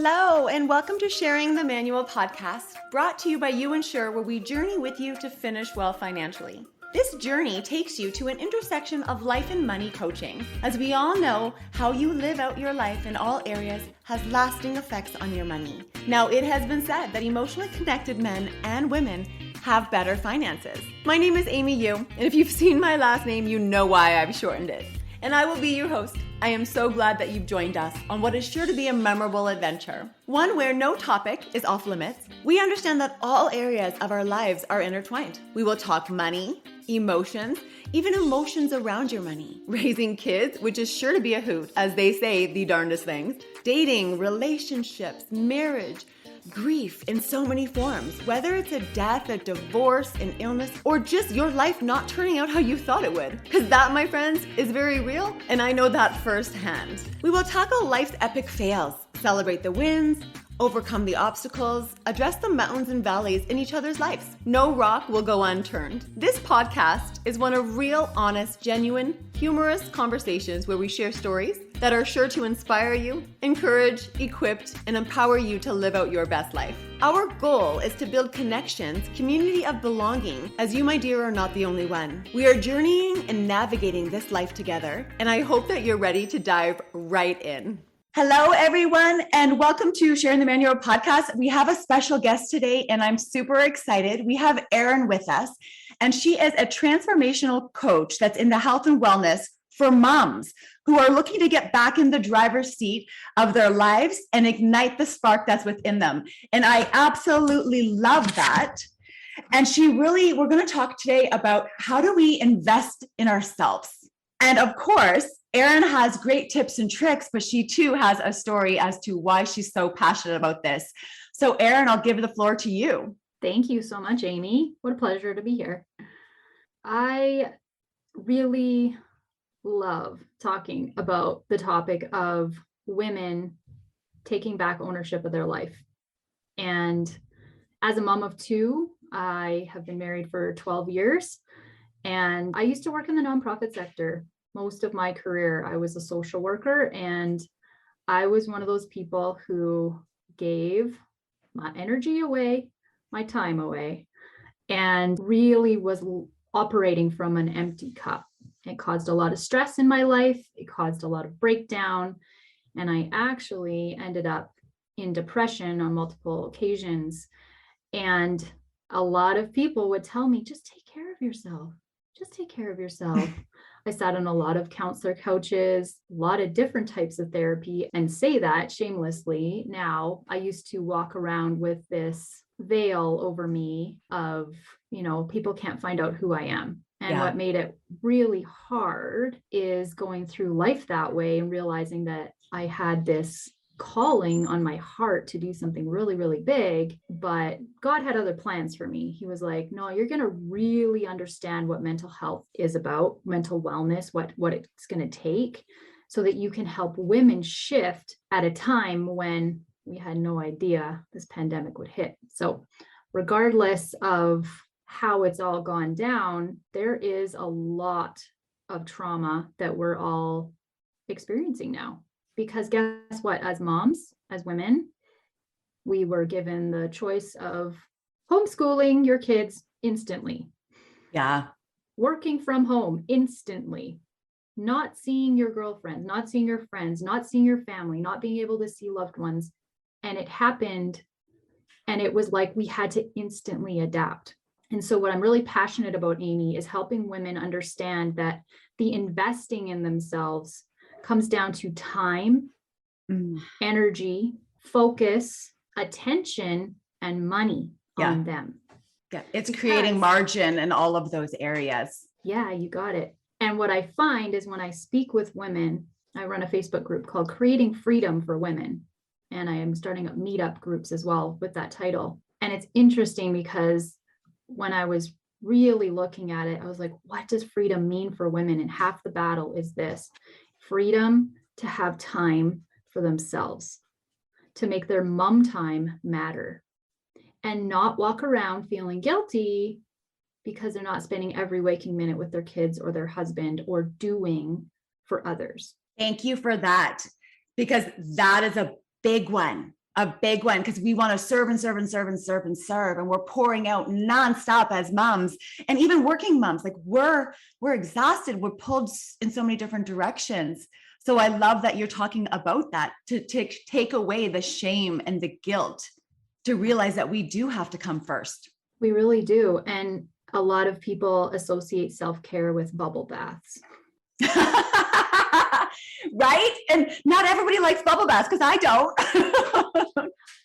Hello, and welcome to Sharing the Manual podcast, brought to you by You Insure, where we journey with you to finish well financially. This journey takes you to an intersection of life and money coaching. As we all know, how you live out your life in all areas has lasting effects on your money. Now, it has been said that emotionally connected men and women have better finances. My name is Amy Yu, and if you've seen my last name, you know why I've shortened it. And I will be your host. I am so glad that you've joined us on what is sure to be a memorable adventure. One where no topic is off limits. We understand that all areas of our lives are intertwined. We will talk money, emotions, even emotions around your money. Raising kids, which is sure to be a hoot, as they say the darndest things. Dating, relationships, marriage, grief in so many forms, whether it's a death, a divorce, an illness, or just your life not turning out how you thought it would. Because that, my friends, is very real, and I know that firsthand. We will tackle life's epic fails, celebrate the wins, overcome the obstacles, address the mountains and valleys in each other's lives. No rock will go unturned. This podcast is one of real, honest, genuine, humorous conversations where we share stories that are sure to inspire you, encourage, equip, and empower you to live out your best life. Our goal is to build connections, community of belonging, as you, my dear, are not the only one. We are journeying and navigating this life together, and I hope that you're ready to dive right in. Hello, everyone, and welcome to Sharing the Manual podcast. We have a special guest today, and I'm super excited. We have Erin with us, and she is a transformational coach that's in the health and wellness for moms who are looking to get back in the driver's seat of their lives and ignite the spark that's within them. And I absolutely love that. And we're going to talk today about how do we invest in ourselves. And of course, Erin has great tips and tricks, but she too has a story as to why she's so passionate about this. So Erin, I'll give the floor to you. Thank you so much, Amy. What a pleasure to be here. I really love talking about the topic of women taking back ownership of their life. And as a mom of two, I have been married for 12 years, and I used to work in the nonprofit sector. Most of my career, I was a social worker, and I was one of those people who gave my energy away, my time away, and really was operating from an empty cup. It caused a lot of stress in my life. It caused a lot of breakdown. And I actually ended up in depression on multiple occasions. And a lot of people would tell me, just take care of yourself. Just take care of yourself. I sat on a lot of counselor couches, a lot of different types of therapy, and say that shamelessly. Now, I used to walk around with this veil over me of, people can't find out who I am. And what made it really hard is going through life that way and realizing that I had this calling on my heart to do something really, really big, but God had other plans for me. He was like, no, you're going to really understand what mental health is about, mental wellness, what it's going to take so that you can help women shift at a time when we had no idea this pandemic would hit. So regardless of how it's all gone down, there is a lot of trauma that we're all experiencing now. Because guess what? As moms, as women, we were given the choice of homeschooling your kids instantly. Yeah. Working from home instantly. Not seeing your girlfriends, not seeing your friends, not seeing your family, not being able to see loved ones. And it happened. And it was like we had to instantly adapt. And so what I'm really passionate about, Amy, is helping women understand that the investing in themselves comes down to time, energy, focus, attention, and money on them. Yeah, it's creating margin in all of those areas. Yeah, you got it. And what I find is when I speak with women, I run a Facebook group called Creating Freedom for Women. And I am starting up meetup groups as well with that title. And it's interesting because when I was really looking at it, I was like, what does freedom mean for women? And half the battle is this: freedom to have time for themselves, to make their mom time matter, and not walk around feeling guilty because they're not spending every waking minute with their kids or their husband or doing for others. Thank you for that, because that is a big one. A big one, because we want to serve and serve and serve and serve and serve. And we're pouring out nonstop as moms, and even working moms, like we're exhausted. We're pulled in so many different directions. So I love that you're talking about that, to take away the shame and the guilt, to realize that we do have to come first. We really do. And a lot of people associate self-care with bubble baths. Right? And not everybody likes bubble baths, because I don't.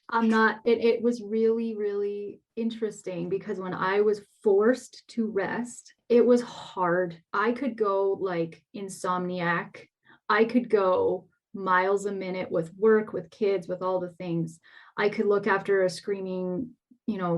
I'm not, it was really, really interesting, because when I was forced to rest, it was hard. I could go like insomniac. I could go miles a minute with work, with kids, with all the things. I could look after a screaming,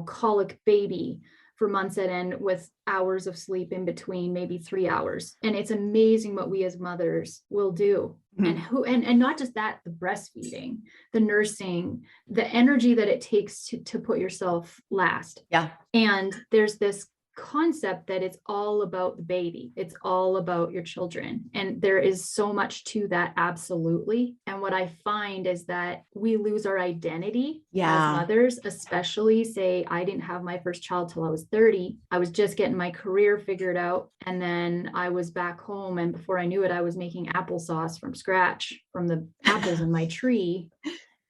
colic baby for months at end with hours of sleep in between, maybe 3 hours. And it's amazing what we as mothers will do. Mm-hmm. And not just that, the breastfeeding, the nursing, the energy that it takes to put yourself last. Yeah. And there's this concept that it's all about the baby. It's all about your children. And there is so much to that. Absolutely. And what I find is that we lose our identity as mothers, especially say, I didn't have my first child till I was 30. I was just getting my career figured out. And then I was back home. And before I knew it, I was making applesauce from scratch from the apples in my tree.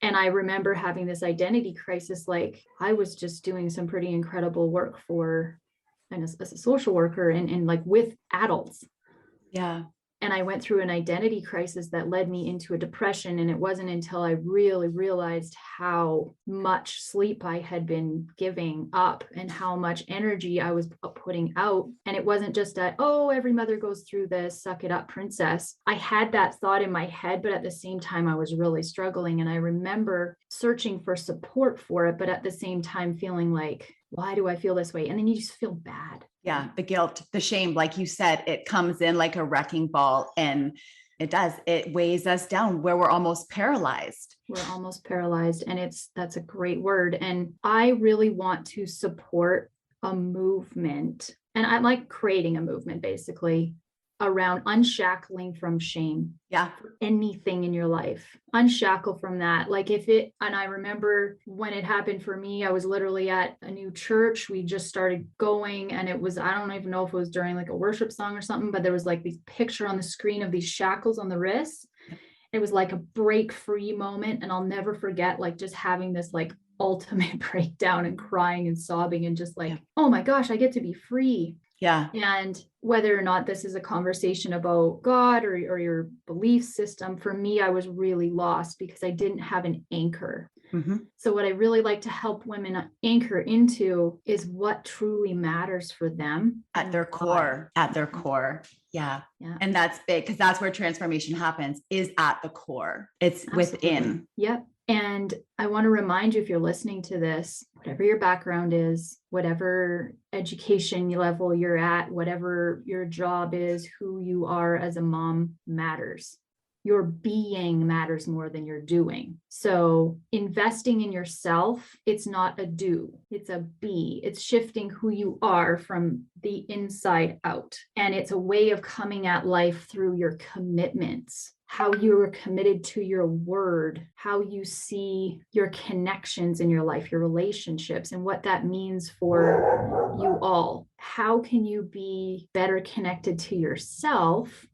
And I remember having this identity crisis. Like I was just doing some pretty incredible work as a social worker and like with adults. Yeah. And I went through an identity crisis that led me into a depression. And it wasn't until I really realized how much sleep I had been giving up and how much energy I was putting out. And it wasn't just that, oh, every mother goes through this, suck it up, princess. I had that thought in my head, but at the same time, I was really struggling. And I remember searching for support for it, but at the same time feeling like, why do I feel this way? And then you just feel bad. Yeah. The guilt, the shame, like you said, it comes in like a wrecking ball, and it weighs us down where we're almost paralyzed. We're almost paralyzed. And that's a great word. And I really want to support a movement. And I'm like creating a movement basically around unshackling from shame. Yeah. For anything in your life, unshackle from that. Like and I remember when it happened for me, I was literally at a new church. We just started going, and it was, I don't even know if it was during like a worship song or something, but there was like this picture on the screen of these shackles on the wrists. It was like a break free moment. And I'll never forget, like just having this like ultimate breakdown and crying and sobbing and just like, oh my gosh, I get to be free. Yeah. And whether or not this is a conversation about God or your belief system, for me, I was really lost because I didn't have an anchor. Mm-hmm. So what I really like to help women anchor into is what truly matters for them. At their core. Yeah. And that's big, because that's where transformation happens, is at the core. It's absolutely within. Yep. And I want to remind you, if you're listening to this, whatever your background is, whatever education level you're at, whatever your job is, who you are as a mom matters. Your being matters more than your doing. So investing in yourself, it's not a do, it's a be. It's shifting who you are from the inside out. And it's a way of coming at life through your commitments, how you are committed to your word, how you see your connections in your life, your relationships, and what that means for you all. How can you be better connected to yourself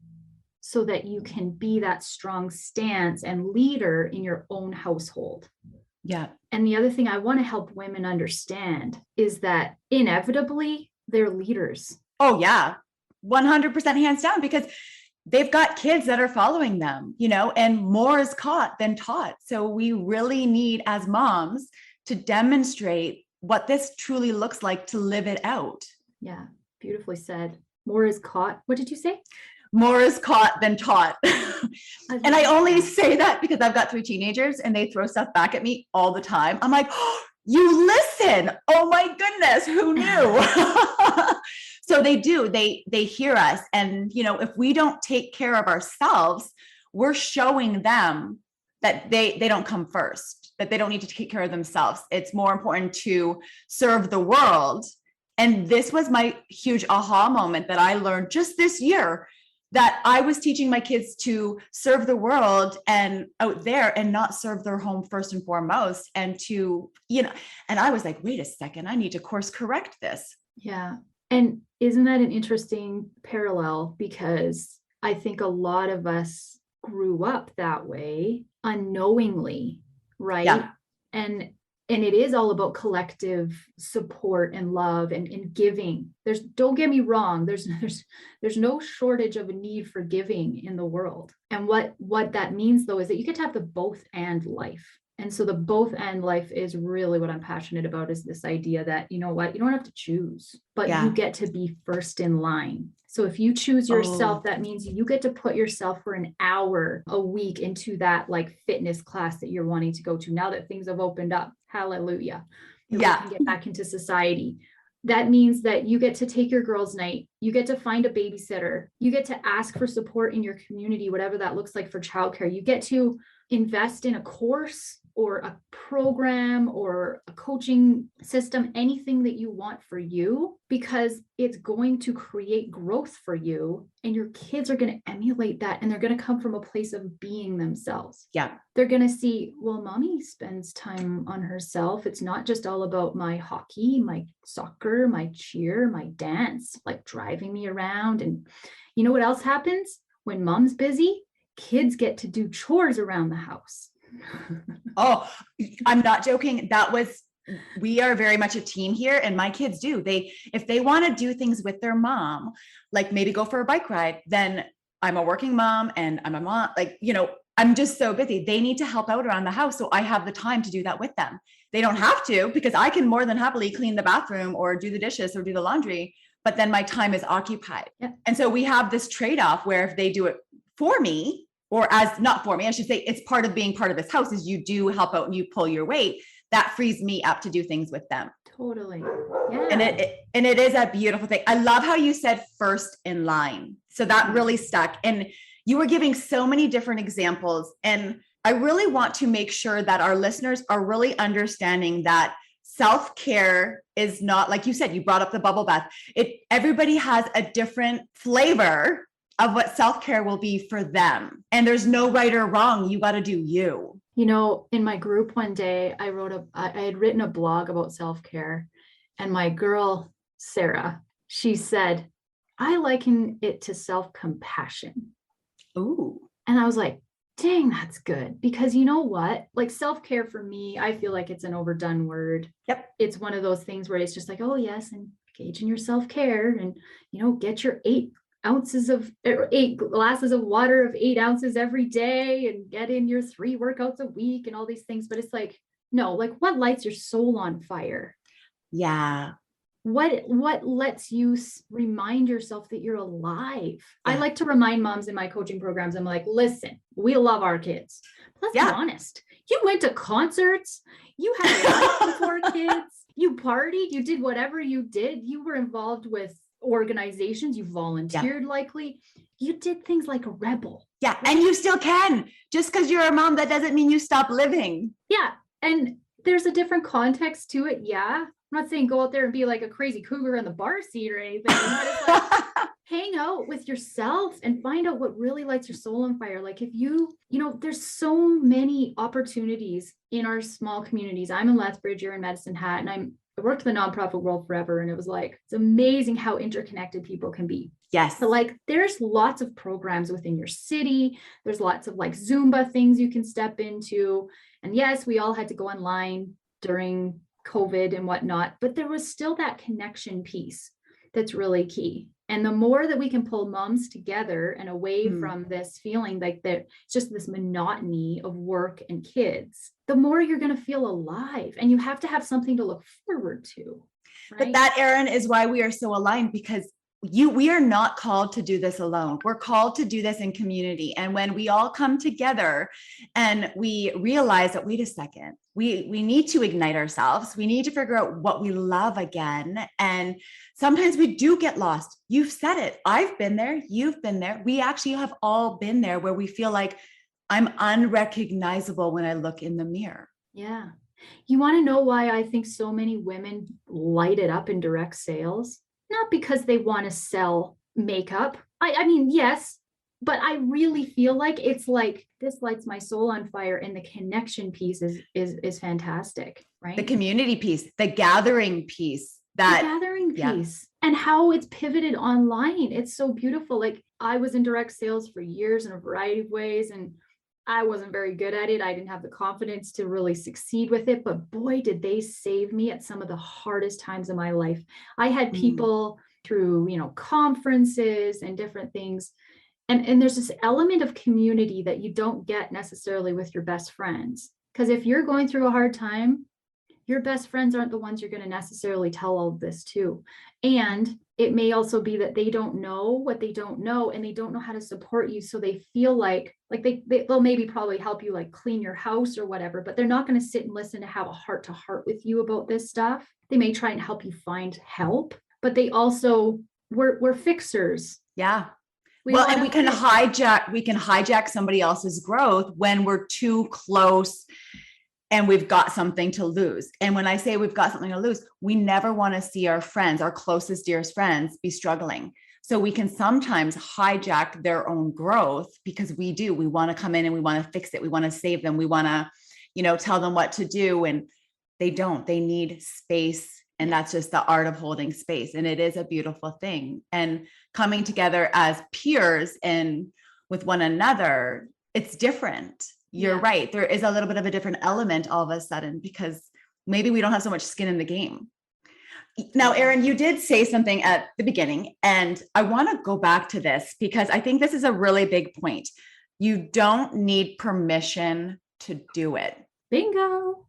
so that you can be that strong stance and leader in your own household? Yeah. And the other thing I want to help women understand is that inevitably they're leaders. Oh yeah. 100% hands down, because they've got kids that are following them, and more is caught than taught. So we really need, as moms, to demonstrate what this truly looks like, to live it out. Yeah. Beautifully said. More is caught. What did you say? More is caught than taught. And I only say that because I've got 3 teenagers and they throw stuff back at me all the time. I'm like, oh, you listen. Oh my goodness, who knew? So they do, they hear us. And, if we don't take care of ourselves, we're showing them that they don't come first, that they don't need to take care of themselves. It's more important to serve the world. And this was my huge aha moment that I learned just this year, that I was teaching my kids to serve the world and out there and not serve their home first and foremost. And to, and I was like, wait a second, I need to course correct this. Yeah. And isn't that an interesting parallel? Because I think a lot of us grew up that way unknowingly, right? Yeah. And it is all about collective support and love and giving. Don't get me wrong, there's no shortage of a need for giving in the world. And what that means though is that you get to have the both and life. And so the both and life is really what I'm passionate about, is this idea that, you know what, you don't have to choose, but you get to be first in line. So if you choose yourself, that means you get to put yourself for an hour a week into that like fitness class that you're wanting to go to now that things have opened up. Hallelujah. And we can get back into society. That means that you get to take your girls' night. You get to find a babysitter. You get to ask for support in your community, whatever that looks like for childcare. You get to invest in a course or a program or a coaching system, anything that you want for you, because it's going to create growth for you. And your kids are going to emulate that. And they're going to come from a place of being themselves. Yeah. They're going to see, well, mommy spends time on herself. It's not just all about my hockey, my soccer, my cheer, my dance, like driving me around. And you know what else happens when mom's busy? Kids get to do chores around the house. Oh, I'm not joking. We are very much a team here, and my kids do. If they want to do things with their mom, like maybe go for a bike ride, then I'm a working mom and I'm a mom, like, I'm just so busy. They need to help out around the house. So I have the time to do that with them. They don't have to, because I can more than happily clean the bathroom or do the dishes or do the laundry, but then my time is occupied. Yeah. And so we have this trade-off where if they do it for me, or as not for me, I should say, it's part of being part of this house, is you do help out and you pull your weight. That frees me up to do things with them. Totally. Yeah. And it is a beautiful thing. I love how you said first in line. So that really stuck. And you were giving so many different examples. And I really want to make sure that our listeners are really understanding that self-care is not, like you said, you brought up the bubble bath. Everybody has a different flavor of what self-care will be for them. And there's no right or wrong. You got to do you. In my group one day, I had written a blog about self-care, and my girl, Sarah, she said, I liken it to self-compassion. Ooh. And I was like, dang, that's good. Because you know what? Like self-care for me, I feel like it's an overdone word. Yep. It's one of those things where it's just like, oh yes, and engage in your self-care and, get your 8 glasses of water of 8 ounces every day and get in your 3 workouts a week and all these things. But it's like, no, like what lights your soul on fire? Yeah. What lets you remind yourself that you're alive? Yeah. I like to remind moms in my coaching programs. I'm like, listen, we love our kids. Let's be honest. You went to concerts. You had a before kids. You partied. You did whatever you did. You were involved with organizations. You volunteered likely. You did things like a rebel. Yeah. And you still can. Just because you're a mom, that doesn't mean you stop living. Yeah. And there's a different context to it. Yeah. I'm not saying go out there and be like a crazy cougar in the bar seat or anything. But it's like, hang out with yourself and find out what really lights your soul on fire. Like if there's so many opportunities in our small communities. I'm in Lethbridge, you're in Medicine Hat, and I worked in the nonprofit world forever. And it was like, it's amazing how interconnected people can be. Yes. So like there's lots of programs within your city. There's lots of like Zumba things you can step into. And yes, we all had to go online during COVID and whatnot, but there was still that connection piece that's really key. And the more that we can pull moms together and away from this feeling like that it's just this monotony of work and kids, the more you're going to feel alive, and you have to have something to look forward to. Right? But that, Erin, is why we are so aligned, because we are not called to do this alone. We're called to do this in community. And when we all come together and we realize that, wait a second, we need to ignite ourselves. We need to figure out what we love again. And sometimes we do get lost. You've said it. I've been there. You've been there. We actually have all been there, where we feel like I'm unrecognizable when I look in the mirror. Yeah. You want to know why I think so many women light it up in direct sales? Not because they want to sell makeup. I mean, yes, but I really feel like it's like this lights my soul on fire, and the connection piece is fantastic, The right? community piece, the gathering piece, The that, gathering yeah. piece and how it's pivoted online. It's so beautiful. Like I was in direct sales for years in a variety of ways, and I wasn't very good at it. I didn't have the confidence to really succeed with it, but boy, did they save me at some of the hardest times in my life. I had people through, conferences and different things. And there's this element of community that you don't get necessarily with your best friends. Because if you're going through a hard time, your best friends aren't the ones you're going to necessarily tell all of this to. And it may also be that they don't know what they don't know, and they don't know how to support you. So they feel like they'll maybe probably help you like clean your house or whatever, but they're not going to sit and listen to have a heart to heart with you about this stuff. They may try and help you find help, but they also, we're fixers. Yeah. And we can hijack somebody else's growth when we're too close and we've got something to lose. And when I say we've got something to lose, we never want to see our friends, our closest, dearest friends, be struggling. So we can sometimes hijack their own growth because we want to come in and we want to fix it. We want to save them. We want to, tell them what to do. And they don't. They need space. And that's just the art of holding space. And it is a beautiful thing. And coming together as peers and with one another, it's different. You're right. There is a little bit of a different element all of a sudden because maybe we don't have so much skin in the game. Now, Erin, you did say something at the beginning, and I want to go back to this because I think this is a really big point. You don't need permission to do it. Bingo.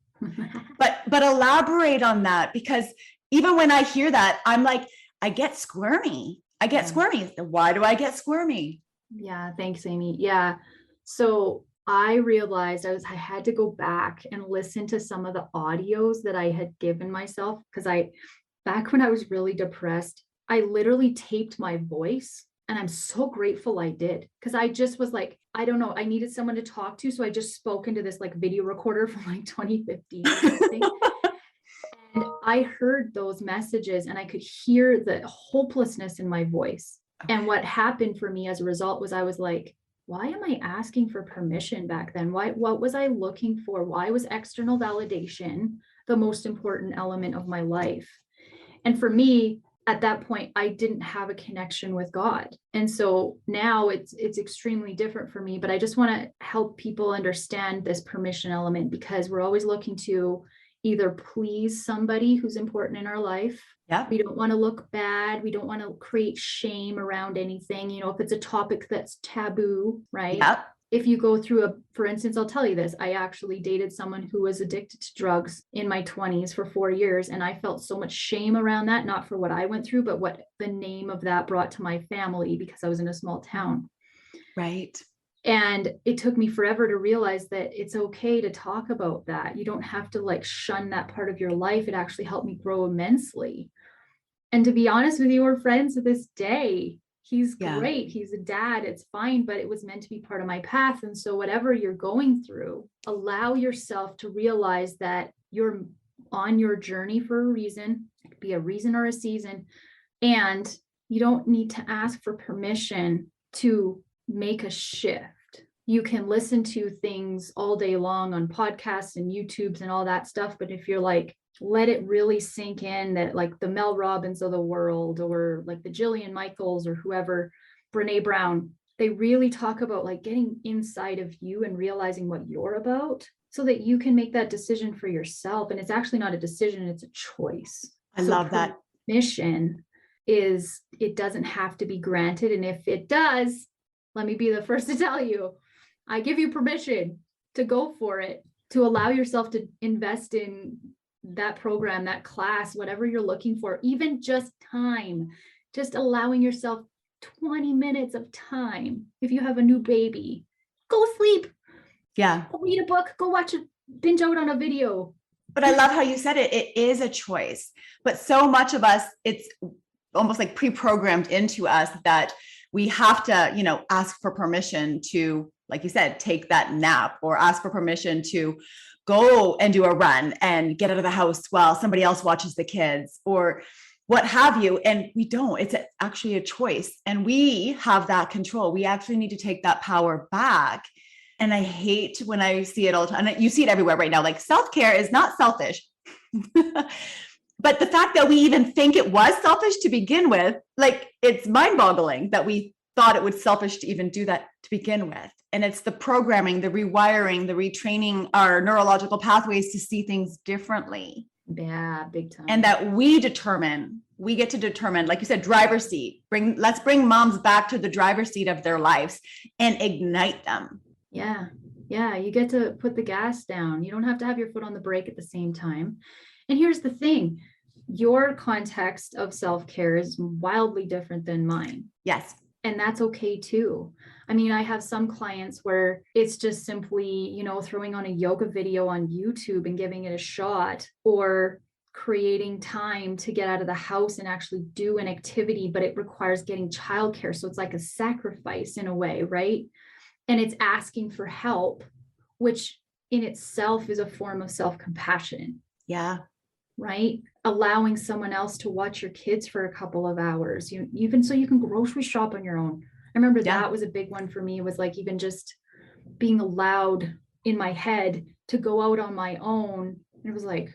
But elaborate on that, because even when I hear that, I'm like, I get squirmy. Why do I get squirmy? Yeah. Thanks, Amy. Yeah. So I realized I had to go back and listen to some of the audios that I had given myself. Cause back when I was really depressed, I literally taped my voice, and I'm so grateful I did. Cause I just was like, I don't know, I needed someone to talk to. So I just spoke into this like video recorder from like 2015 or something. And I heard those messages and I could hear the hopelessness in my voice. Okay. And what happened for me as a result was I was like, why am I asking for permission back then? What was I looking for? Why was external validation the most important element of my life? And for me, at that point, I didn't have a connection with God. And so now it's extremely different for me, but I just want to help people understand this permission element, because we're always looking to either please somebody who's important in our life. Yeah. We don't want to look bad. We don't want to create shame around anything. If it's a topic that's taboo, right? Yeah. If you go through for instance, I'll tell you this, I actually dated someone who was addicted to drugs in my 20s for 4 years. And I felt so much shame around that, not for what I went through, but what the name of that brought to my family, because I was in a small town. Right. And it took me forever to realize that it's okay to talk about that. You don't have to like shun that part of your life. It actually helped me grow immensely. And to be honest with you, we're friends to this day. He's great. He's a dad. It's fine, but it was meant to be part of my path. And so whatever you're going through, allow yourself to realize that you're on your journey for a reason. It could be a reason or a season. And you don't need to ask for permission to make a shift. You can listen to things all day long on podcasts and YouTubes and all that stuff. But if you're like, let it really sink in that like the Mel Robbins of the world, or like the Jillian Michaels or whoever, Brene Brown, they really talk about like getting inside of you and realizing what you're about so that you can make that decision for yourself. And it's actually not a decision, it's a choice. I love that. Permission is, it doesn't have to be granted. And if it does, let me be the first to tell you, I give you permission to go for it, to allow yourself to invest in that program, that class, whatever you're looking for, even just time, just allowing yourself 20 minutes of time. If you have a new baby, go sleep. Yeah. Go read a book, go binge out on a video. But I love how you said it. It is a choice, but so much of us, it's almost like pre-programmed into us that we have to, ask for permission to, like you said, take that nap, or ask for permission to go and do a run and get out of the house while somebody else watches the kids. Or what have you. And we don't, it's actually a choice. And we have that control. We actually need to take that power back. And I hate when I see it all the time. And you see it everywhere right now. Like self-care is not selfish. But the fact that we even think it was selfish to begin with, like it's mind-boggling that we thought it was selfish to even do that to begin with. And it's the programming, the rewiring, the retraining our neurological pathways to see things differently. Yeah, big time. And that we get to determine, like you said, driver's seat. Let's bring moms back to the driver's seat of their lives and ignite them. Yeah. Yeah. You get to put the gas down. You don't have to have your foot on the brake at the same time. And here's the thing, your context of self-care is wildly different than mine. Yes. And that's okay too. I mean, I have some clients where it's just simply, throwing on a yoga video on YouTube and giving it a shot, or creating time to get out of the house and actually do an activity, but it requires getting childcare. So it's like a sacrifice in a way, right? And it's asking for help, which in itself is a form of self-compassion. Yeah. Right? Allowing someone else to watch your kids for a couple of hours, even so you can grocery shop on your own. I remember that was a big one for me, was like even just being allowed in my head to go out on my own. It was like,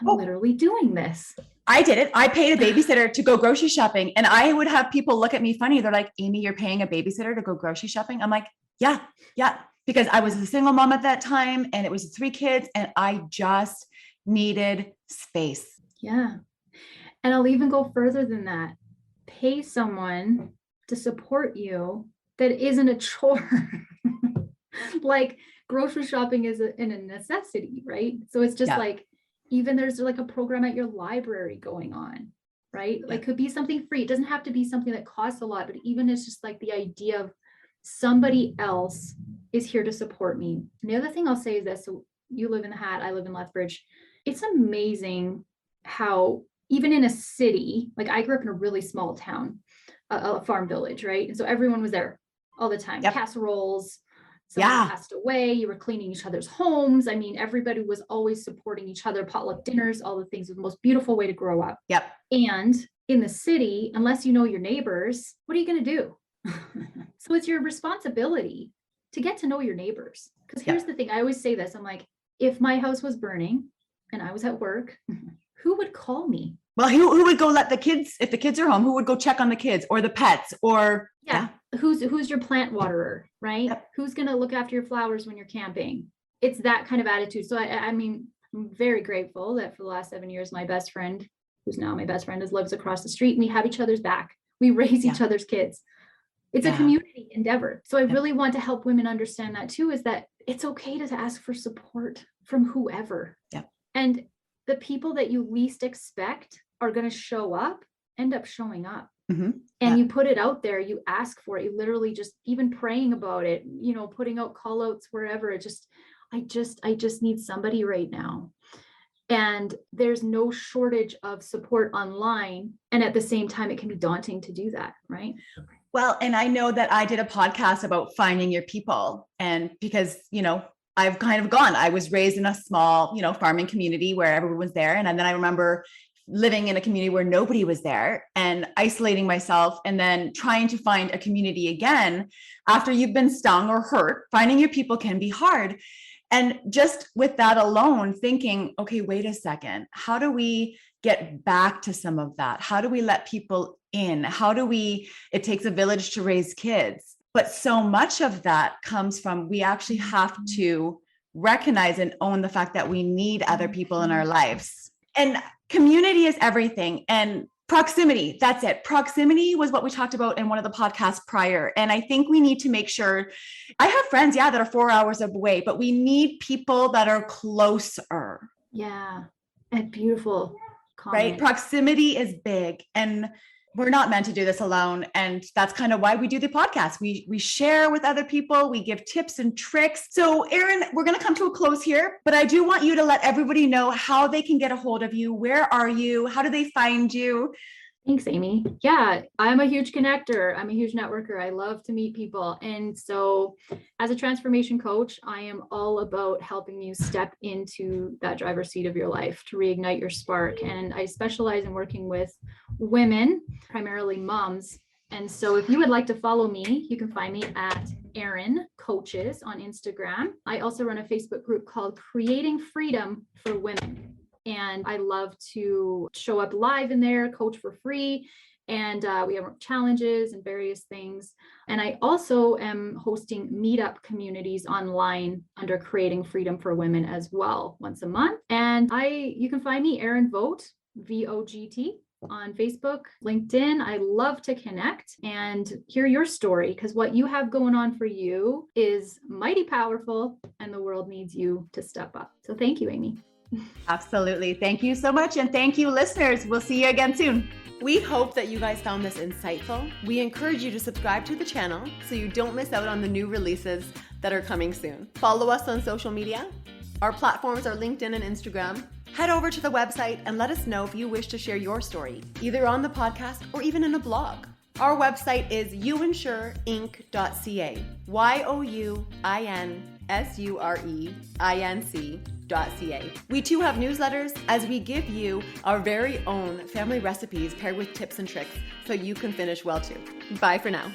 I'm literally doing this. I did it. I paid a babysitter to go grocery shopping, and I would have people look at me funny. They're like, Amy, you're paying a babysitter to go grocery shopping? I'm like, yeah. Because I was a single mom at that time, and it was 3 kids, and I just needed space. Yeah. And I'll even go further than that. Pay someone to support you that isn't a chore. Like grocery shopping is a necessity, right? So it's just like, even there's like a program at your library going on, right? Like could be something free. It doesn't have to be something that costs a lot, but even it's just like the idea of somebody else is here to support me. And the other thing I'll say is this. So you live in the Hat, I live in Lethbridge. It's amazing how even in a city, like I grew up in a really small town, a farm village, right? And so everyone was there all the time, casseroles, someone passed away, you were cleaning each other's homes. I mean, everybody was always supporting each other, potluck dinners, all the things. It was the most beautiful way to grow up. Yep. And in the city, unless you know your neighbors, what are you going to do? So it's your responsibility to get to know your neighbors. Because here's the thing, I always say this, I'm like, if my house was burning and I was at work, who would call me? Well, who would go let the kids, if the kids are home, who would go check on the kids or the pets or who's your plant waterer, right? Yep. Who's going to look after your flowers when you're camping? It's that kind of attitude. So I mean, I'm very grateful that for the last 7 years, my best friend, who's now my best friend, lives across the street, and we have each other's back. We raise each other's kids. It's a community endeavor. So I really want to help women understand that too, is that it's okay to ask for support from whoever. Yeah. And the people that you least expect are going to end up showing up. Mm-hmm. And you put it out there, you ask for it, you literally just even praying about it, putting out call outs wherever. I just need somebody right now. And there's no shortage of support online. And at the same time, it can be daunting to do that, right? Well, and I know that I did a podcast about finding your people. And because, I've kind of I was raised in a small, farming community where everyone was there. And then I remember living in a community where nobody was there and isolating myself, and then trying to find a community again after you've been stung or hurt. Finding your people can be hard. And just with that alone, thinking, okay, wait a second, how do we get back to some of that? How do we let people in? It takes a village to raise kids. But so much of that comes from, we actually have to recognize and own the fact that we need other people in our lives. And community is everything. And proximity, that's it. Proximity was what we talked about in one of the podcasts prior. And I think we need to make sure, I have friends, that are 4 hours away, but we need people that are closer. Yeah. And beautiful comment. Right? Proximity is big. And we're not meant to do this alone. And that's kind of why we do the podcast. We share with other people. We give tips and tricks. So Erin, we're going to come to a close here, but I do want you to let everybody know how they can get a hold of you. Where are you? How do they find you? Thanks, Amy. Yeah, I'm a huge connector. I'm a huge networker. I love to meet people. And so, as a transformation coach, I am all about helping you step into that driver's seat of your life to reignite your spark. And I specialize in working with women, primarily moms. And so, if you would like to follow me, you can find me at Erin Coaches on Instagram. I also run a Facebook group called Creating Freedom for Women. And I love to show up live in there, coach for free. And we have challenges and various things. And I also am hosting meetup communities online under Creating Freedom for Women as well, once a month. And you can find me, Erin Vogt, VOGT, on Facebook, LinkedIn. I love to connect and hear your story, because what you have going on for you is mighty powerful and the world needs you to step up. So thank you, Amy. Absolutely. Thank you so much. And thank you, listeners. We'll see you again soon. We hope that you guys found this insightful. We encourage you to subscribe to the channel so you don't miss out on the new releases that are coming soon. Follow us on social media. Our platforms are LinkedIn and Instagram. Head over to the website and let us know if you wish to share your story, either on the podcast or even in a blog. Our website is youinsureinc.ca, youinsureinc.ca. We too have newsletters, as we give you our very own family recipes paired with tips and tricks so you can finish well too. Bye for now.